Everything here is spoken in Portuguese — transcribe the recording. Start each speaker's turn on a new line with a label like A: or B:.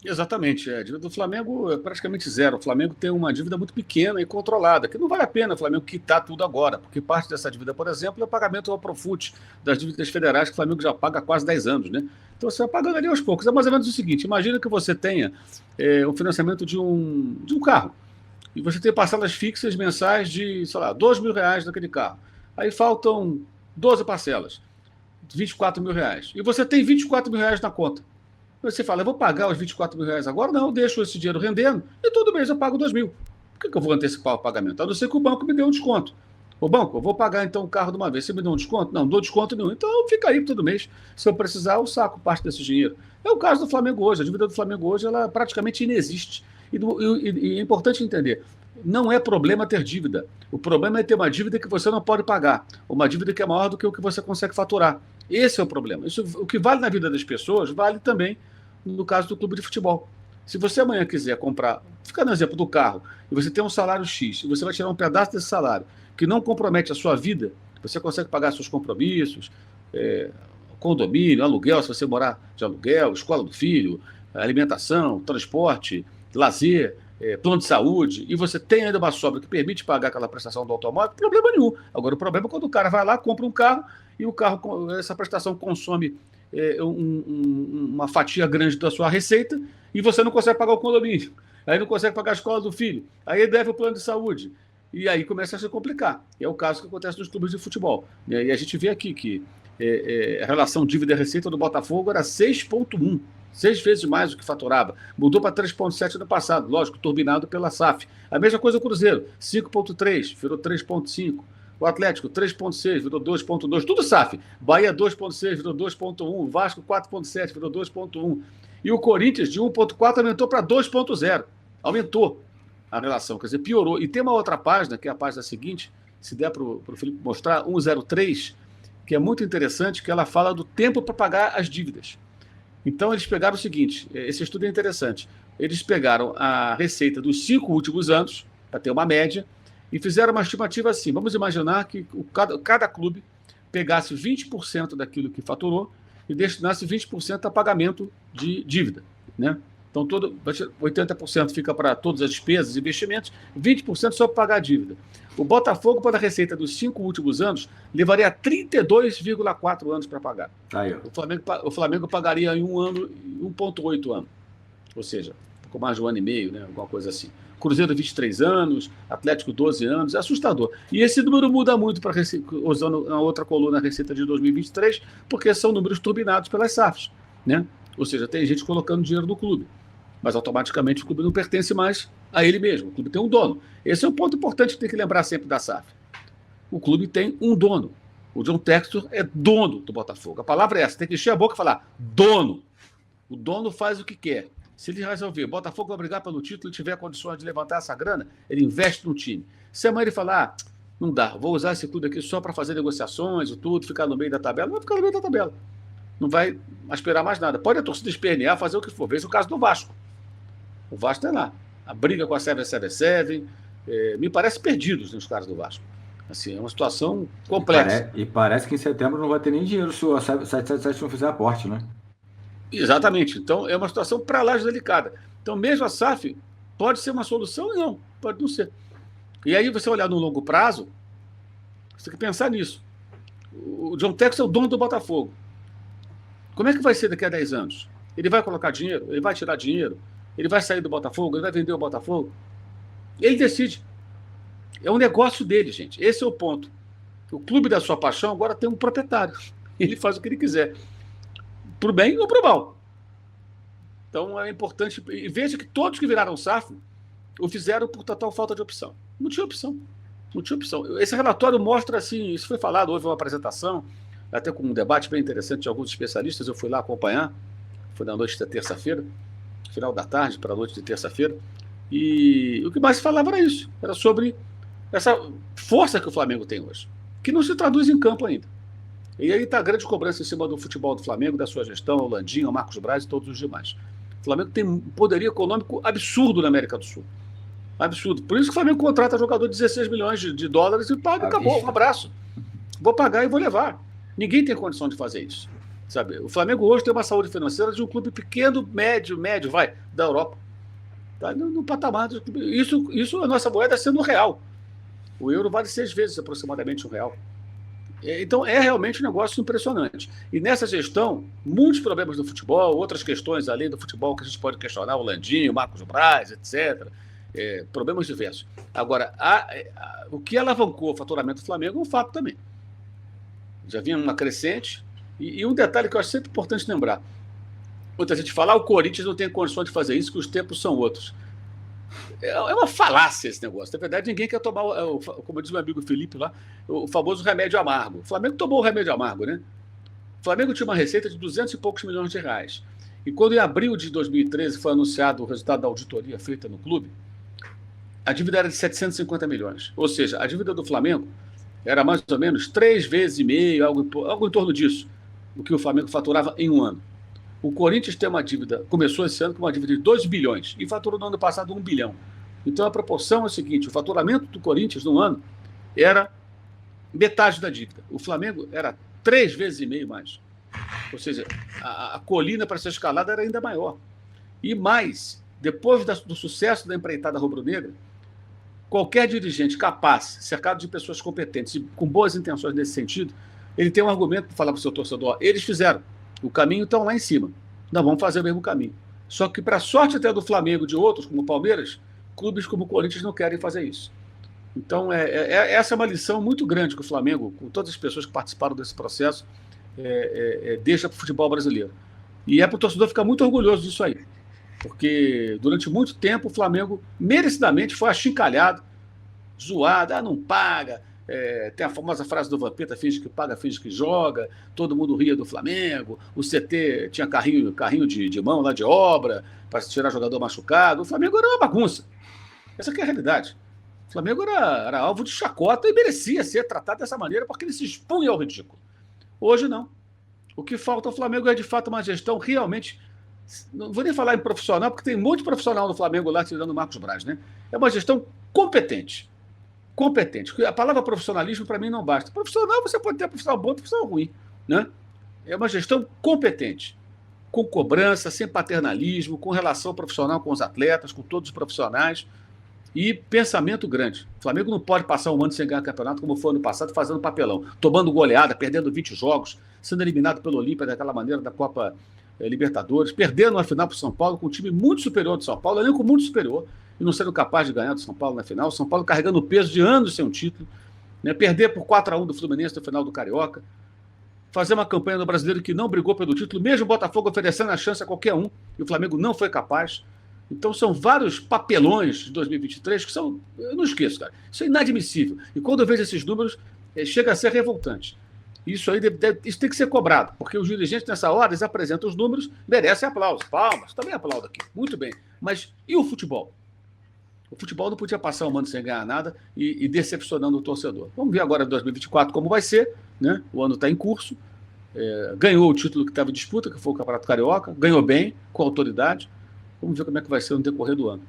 A: Exatamente. A dívida do Flamengo é praticamente zero. O Flamengo tem uma dívida muito pequena e controlada, que não vale a pena o Flamengo quitar tudo agora, porque parte dessa dívida, por exemplo, é o pagamento ao Profut das dívidas federais que o Flamengo já paga há quase 10 anos, né? Então você vai pagando ali aos poucos. É mais ou menos o seguinte: imagina que você tenha o financiamento de um carro, e você tem parcelas fixas mensais de, sei lá, R$ 2.000 naquele carro. Aí faltam 12 parcelas, R$ 24.000. E você tem R$ 24.000 na conta. Você fala, eu vou pagar os R$ 24.000 agora? Não, eu deixo esse dinheiro rendendo e todo mês eu pago 2.000. Por que eu vou antecipar o pagamento? A não ser que o banco me dê um desconto. O banco, eu vou pagar então o carro de uma vez. Você me dá um desconto? Não, não dou desconto nenhum. Então fica aí todo mês. Se eu precisar, eu saco parte desse dinheiro. É o caso do Flamengo hoje. A dívida do Flamengo hoje ela praticamente inexiste. E é importante entender: não é problema ter dívida. O problema é ter uma dívida que você não pode pagar. Uma dívida que é maior do que o que você consegue faturar. Esse é o problema. Isso, o que vale na vida das pessoas, vale também no caso do clube de futebol. Se você amanhã quiser comprar, fica no exemplo do carro, e você tem um salário X, e você vai tirar um pedaço desse salário, que não compromete a sua vida, você consegue pagar seus compromissos, condomínio, aluguel, se você morar de aluguel, escola do filho, alimentação, transporte, lazer, plano de saúde, e você tem ainda uma sobra que permite pagar aquela prestação do automóvel, problema nenhum. Agora, o problema é quando o cara vai lá, compra um carro, e o carro, essa prestação consome uma fatia grande da sua receita e você não consegue pagar o condomínio, aí não consegue pagar a escola do filho, aí deve o plano de saúde, e aí começa a se complicar. É o caso que acontece nos clubes de futebol. E a gente vê aqui que a relação dívida-receita do Botafogo era 6,1, 6 vezes mais do que faturava. Mudou para 3,7 no passado, lógico, turbinado pela SAF. A mesma coisa o Cruzeiro, 5,3, virou 3,5. O Atlético, 3,6, virou 2,2. Tudo SAF. Bahia, 2,6, virou 2,1. Vasco, 4,7, virou 2,1. E o Corinthians, de 1,4, aumentou para 2,0. Aumentou a relação, quer dizer, piorou. E tem uma outra página, que é a página seguinte, se der para o Felipe mostrar, 103, que é muito interessante, que ela fala do tempo para pagar as dívidas. Então, eles pegaram o seguinte, esse estudo é interessante, eles pegaram a receita dos 5 últimos anos, para ter uma média, e fizeram uma estimativa assim. Vamos imaginar que cada clube pegasse 20% daquilo que faturou e destinasse 20% a pagamento de dívida, né? Então, 80% fica para todas as despesas e investimentos, 20% só para pagar a dívida. O Botafogo, para a receita dos 5 últimos anos, levaria 32,4 anos para pagar.
B: Aí,
A: O Flamengo pagaria em um ano, 1,8 anos. Ou seja, com mais de um ano e meio, né? Alguma coisa assim. Cruzeiro, 23 anos, Atlético, 12 anos, é assustador. E esse número muda muito para usando a outra coluna, a receita de 2023, porque são números turbinados pelas SAFs, né? Ou seja, tem gente colocando dinheiro no clube, mas automaticamente o clube não pertence mais a ele mesmo. O clube tem um dono. Esse é um ponto importante que tem que lembrar sempre da SAF. O clube tem um dono. O John Textor é dono do Botafogo. A palavra é essa, tem que encher a boca e falar dono. O dono faz o que quer. Se ele resolver, Botafogo vai brigar pelo título e tiver condições de levantar essa grana, ele investe no time. Se amanhã ele falar, não dá, vou usar esse clube aqui só para fazer negociações e tudo, ficar no meio da tabela, não vai ficar no meio da tabela. Não vai esperar mais nada. Pode a torcida espernear, fazer o que for. Veja o caso do Vasco. O Vasco tem lá. A briga com a 777, me parece perdidos os caras do Vasco. Assim, é uma situação complexa.
B: E parece que em setembro não vai ter nem dinheiro se o 777 não fizer aporte, né?
A: Exatamente. Então, é uma situação para lá de delicada. Então, mesmo a SAF pode ser uma solução? Não, pode não ser. E aí, você olhar no longo prazo, você tem que pensar nisso. O John Textor é o dono do Botafogo. Como é que vai ser daqui a 10 anos? Ele vai colocar dinheiro? Ele vai tirar dinheiro? Ele vai sair do Botafogo? Ele vai vender o Botafogo? Ele decide. É um negócio dele, gente. Esse é o ponto. O clube da sua paixão agora tem um proprietário. Ele faz o que ele quiser. Pro bem ou pro mal. Então é importante. E veja que todos que viraram SAF o fizeram por total falta de opção. Não tinha opção. Não tinha opção. Esse relatório mostra assim, isso foi falado, houve uma apresentação, até com um debate bem interessante de alguns especialistas, eu fui lá acompanhar, foi na noite da terça-feira, final da tarde para a noite de terça-feira, e o que mais se falava era isso, era sobre essa força que o Flamengo tem hoje, que não se traduz em campo ainda. E aí está a grande cobrança em cima do futebol do Flamengo, da sua gestão, o Landinho, o Marcos Braz e todos os demais. O Flamengo tem um poderio econômico absurdo na América do Sul. Absurdo. Por isso que o Flamengo contrata jogador de 16 milhões de dólares e paga, acabou, um abraço. Vou pagar e vou levar. Ninguém tem condição de fazer isso. sabe? O Flamengo hoje tem uma saúde financeira de um clube pequeno, médio, vai, da Europa. Tá no patamar do clube. Isso a nossa moeda sendo real. O euro vale 6 vezes aproximadamente um real. Então, é realmente um negócio impressionante. E nessa gestão, muitos problemas do futebol, outras questões além do futebol que a gente pode questionar, o Landinho, o Marcos Braz, etc. Problemas diversos. Agora, o que alavancou o faturamento do Flamengo é um fato também. Já vinha uma crescente. E um detalhe que eu acho sempre importante lembrar. Muita gente fala, o Corinthians não tem condições de fazer isso, que os tempos são outros. É uma falácia esse negócio. Na verdade, ninguém quer tomar, como diz meu amigo Felipe lá, o famoso remédio amargo. O Flamengo tomou o remédio amargo, né? O Flamengo tinha uma receita de 200 e poucos milhões de reais. E quando em abril de 2013 foi anunciado o resultado da auditoria feita no clube, a dívida era de 750 milhões. Ou seja, a dívida do Flamengo era mais ou menos 3 vezes e meio, algo em torno disso, o que o Flamengo faturava em um ano. O Corinthians tem uma dívida, começou esse ano com uma dívida de 2 bilhões e faturou no ano passado 1 bilhão. Então a proporção é a seguinte: o faturamento do Corinthians no ano era metade da dívida. O Flamengo era 3 vezes e meio mais. Ou seja, a colina para ser escalada era ainda maior. E mais, depois do sucesso da empreitada rubro-negra, qualquer dirigente capaz, cercado de pessoas competentes e com boas intenções nesse sentido, ele tem um argumento para falar para o seu torcedor: eles fizeram. O caminho está lá em cima. Nós vamos fazer o mesmo caminho. Só que, para sorte até do Flamengo e de outros, como o Palmeiras, clubes como o Corinthians não querem fazer isso. Então, essa é uma lição muito grande que o Flamengo, com todas as pessoas que participaram desse processo, deixa para o futebol brasileiro. E para o torcedor ficar muito orgulhoso disso aí. Porque, durante muito tempo, o Flamengo, merecidamente, foi achincalhado, zoado, não paga. Tem a famosa frase do Vampeta: finge que paga, finge que joga, todo mundo ria do Flamengo, o CT tinha carrinho de mão lá de obra para tirar jogador machucado. O Flamengo era uma bagunça. Essa que é a realidade. O Flamengo era alvo de chacota e merecia ser tratado dessa maneira porque ele se expunha ao ridículo. Hoje não. O que falta ao Flamengo é de fato uma gestão realmente, não vou nem falar em profissional, porque tem um monte de profissional no Flamengo lá tirando o Marcos Braz, né? É uma gestão competente. A palavra profissionalismo, para mim, não basta. Profissional, você pode ter profissional bom e profissional ruim. Né? É uma gestão competente, com cobrança, sem paternalismo, com relação profissional com os atletas, com todos os profissionais e pensamento grande. O Flamengo não pode passar um ano sem ganhar campeonato, como foi ano passado, fazendo papelão, tomando goleada, perdendo 20 jogos, sendo eliminado pelo Olímpia daquela maneira da Copa Libertadores, perdendo uma final para o São Paulo com um time muito superior do São Paulo, elenco muito superior, e não sendo capaz de ganhar do São Paulo na final. O São Paulo carregando o peso de anos sem um título, né? Perder por 4-1 do Fluminense no final do Carioca, fazer uma campanha no Brasileiro que não brigou pelo título, mesmo o Botafogo oferecendo a chance a qualquer um, e o Flamengo não foi capaz. Então são vários papelões de 2023 que são, eu não esqueço, cara, isso é inadmissível. E quando eu vejo esses números, chega a ser revoltante. Isso aí isso tem que ser cobrado, porque os dirigentes nessa hora, eles apresentam os números, merecem aplausos, palmas, também aplaudo aqui, muito bem. Mas e o futebol? O futebol não podia passar um ano sem ganhar nada e decepcionando o torcedor. Vamos ver agora em 2024 como vai ser, né? O ano está em curso, ganhou o título que estava em disputa, que foi o Campeonato Carioca, ganhou bem, com autoridade. Vamos ver como é que vai ser no decorrer do ano.